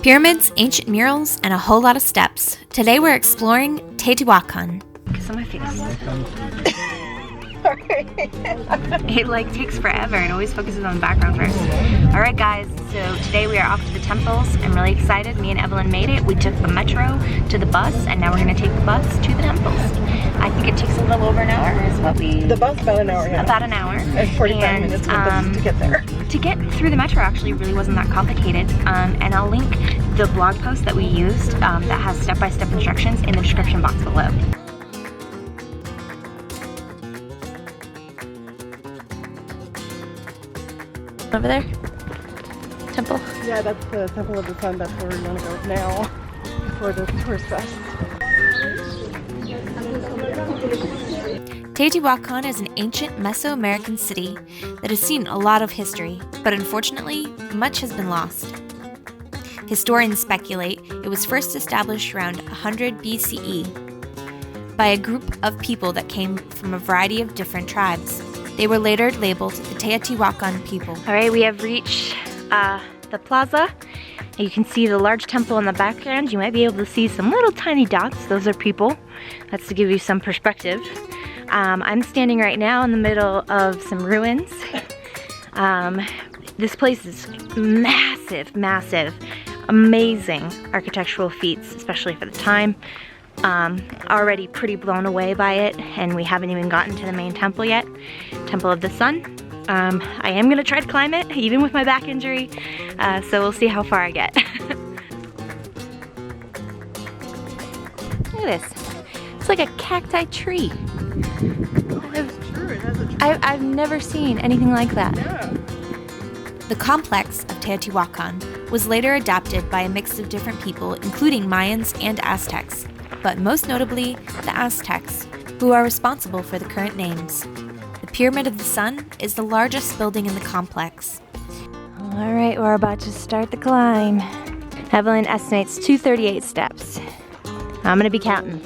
Pyramids, ancient murals, and a whole lot of steps. Today we're exploring Teotihuacan. Kiss on my face. It like takes forever and always focuses on the background first. Alright guys, so today we are off to the temples. I'm really excited. Me and Evelyn made it. We took the metro to the bus and now we're going to take the bus to the temples. I think it takes a little over an hour is what we... The bus about an hour, yeah. About an hour. And 45 minutes to get there. To get through the metro actually really wasn't that complicated. And I'll link the blog post that we used that has step-by-step instructions in the description box below. Over there? Temple? Yeah, that's the Temple of the Sun. That's where we're going to go now before the tourist bus. Teotihuacan is an ancient Meso-American city that has seen a lot of history, but unfortunately, much has been lost. Historians speculate it was first established around 100 BCE by a group of people that came from a variety of different tribes. They were later labeled the Teotihuacan people. All right, we have reached the plaza. You can see the large temple in the background. You might be able to see some little tiny dots. Those are people. That's to give you some perspective. I'm standing right now in the middle of some ruins. This place is massive, massive, amazing architectural feats, especially for the time. Already pretty blown away by it, and we haven't even gotten to the main temple yet, Temple of the Sun. I am gonna try to climb it, even with my back injury, so we'll see how far I get. Look at this. It's like a cacti tree. I've never seen anything like that. The complex of Teotihuacan was later adapted by a mix of different people, including Mayans and Aztecs, but most notably the Aztecs, who are responsible for the current names. The Pyramid of the Sun is the largest building in the complex. All right, we're about to start the climb. Evelyn estimates 238 steps. I'm gonna be counting.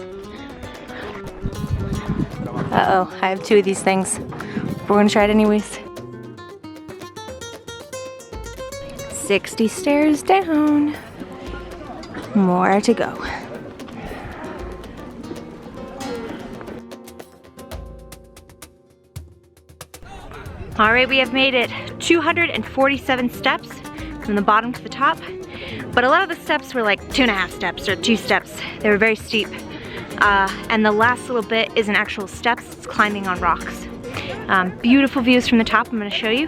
Uh-oh, I have two of these things. We're gonna try it anyways. 60 stairs down. More to go. All right, we have made it 247 steps from the bottom to the top, but a lot of the steps were like 2.5 steps or 2 steps. They were very steep. And the last little bit isn't actual steps, it's climbing on rocks. Beautiful views from the top I'm gonna show you,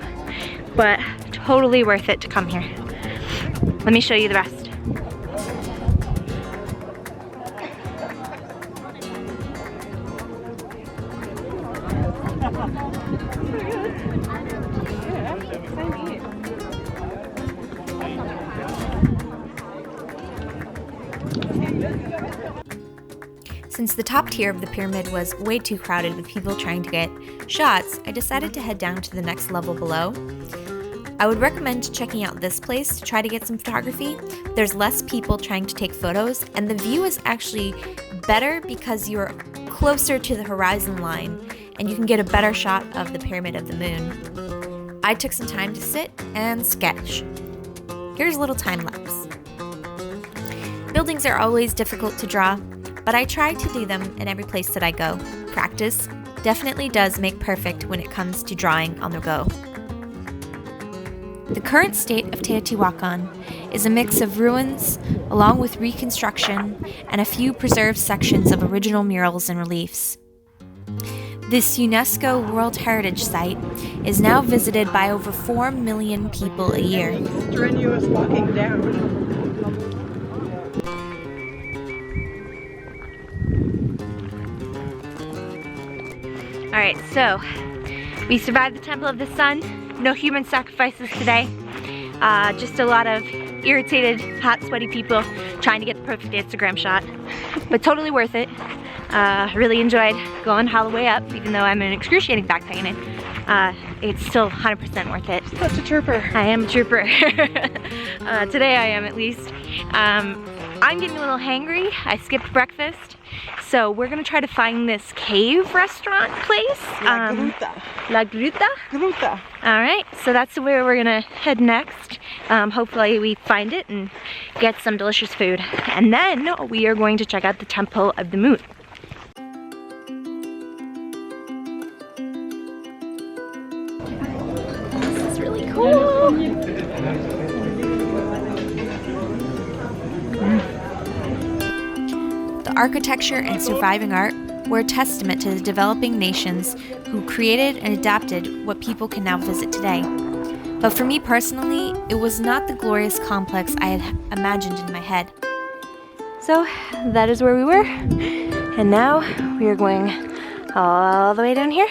but totally worth it to come here. Let me show you the rest. Since the top tier of the pyramid was way too crowded with people trying to get shots, I decided to head down to the next level below. I would recommend checking out this place to try to get some photography. There's less people trying to take photos, and the view is actually better because you're closer to the horizon line and you can get a better shot of the Pyramid of the Moon. I took some time to sit and sketch. Here's a little time lapse. Buildings are always difficult to draw, but I try to do them in every place that I go. Practice definitely does make perfect when it comes to drawing on the go. The current state of Teotihuacan is a mix of ruins, along with reconstruction, and a few preserved sections of original murals and reliefs. This UNESCO World Heritage Site is now visited by over 4 million people a year. Strenuous walking down. All right, so we survived the Temple of the Sun. No human sacrifices today. Just a lot of irritated, hot, sweaty people trying to get the perfect Instagram shot. But totally worth it. Really enjoyed going all the way up, even though I'm in excruciating back pain. It's still 100% worth it. Such a trooper. I am a trooper. Today I am, at least. I'm getting a little hangry. I skipped breakfast. So we're gonna try to find this cave restaurant place. La Gruta. La Gruta? Gruta. All right, so that's where we're gonna head next. Hopefully we find it and get some delicious food. And then we are going to check out the Temple of the Moon. This is really cool. The architecture and surviving art were a testament to the developing nations who created and adapted what people can now visit today. But for me personally, it was not the glorious complex I had imagined in my head. So that is where we were. And now we are going all the way down here.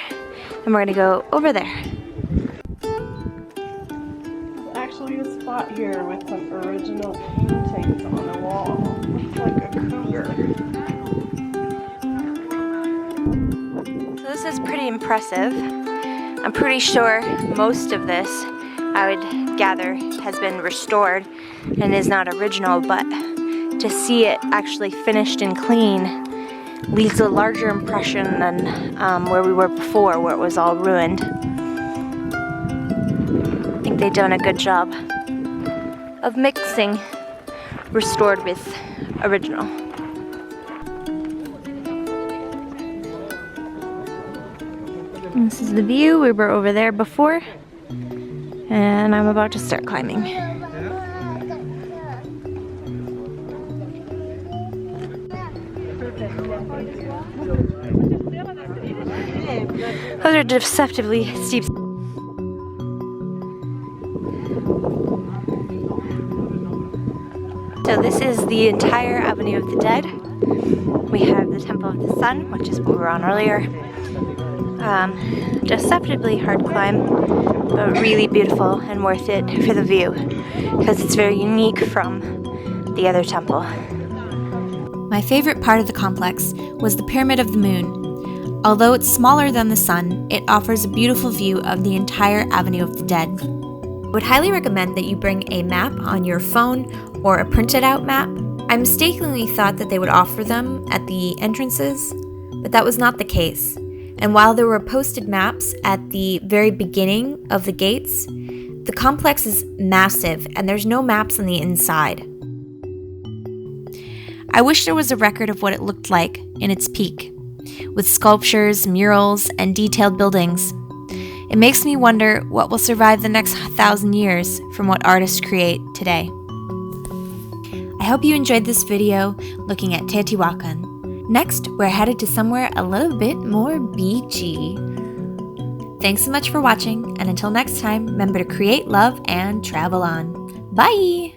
And we're gonna go over there. There's actually a spot here with some original paintings on the wall. Looks like a cougar. So this is pretty impressive. I'm pretty sure most of this, I would gather, has been restored and is not original, but to see it actually finished and clean leaves a larger impression than where we were before, where it was all ruined. I think they've done a good job of mixing restored with original. And this is the view. We were over there before, and I'm about to start climbing. Those are deceptively steep. So this is the entire Avenue of the Dead. We have the Temple of the Sun, which is what we were on earlier. Deceptively hard climb, but really beautiful and worth it for the view, because it's very unique from the other temple. My favorite part of the complex was the Pyramid of the Moon. Although it's smaller than the sun, it offers a beautiful view of the entire Avenue of the Dead. I would highly recommend that you bring a map on your phone or a printed out map. I mistakenly thought that they would offer them at the entrances, but that was not the case. And while there were posted maps at the very beginning of the gates, the complex is massive and there's no maps on the inside. I wish there was a record of what it looked like in its peak, with sculptures, murals, and detailed buildings. It makes me wonder what will survive the next 1,000 years from what artists create today. I hope you enjoyed this video looking at Teotihuacan. Next, we're headed to somewhere a little bit more beachy. Thanks so much for watching, and until next time, remember to create, love, and travel on. Bye!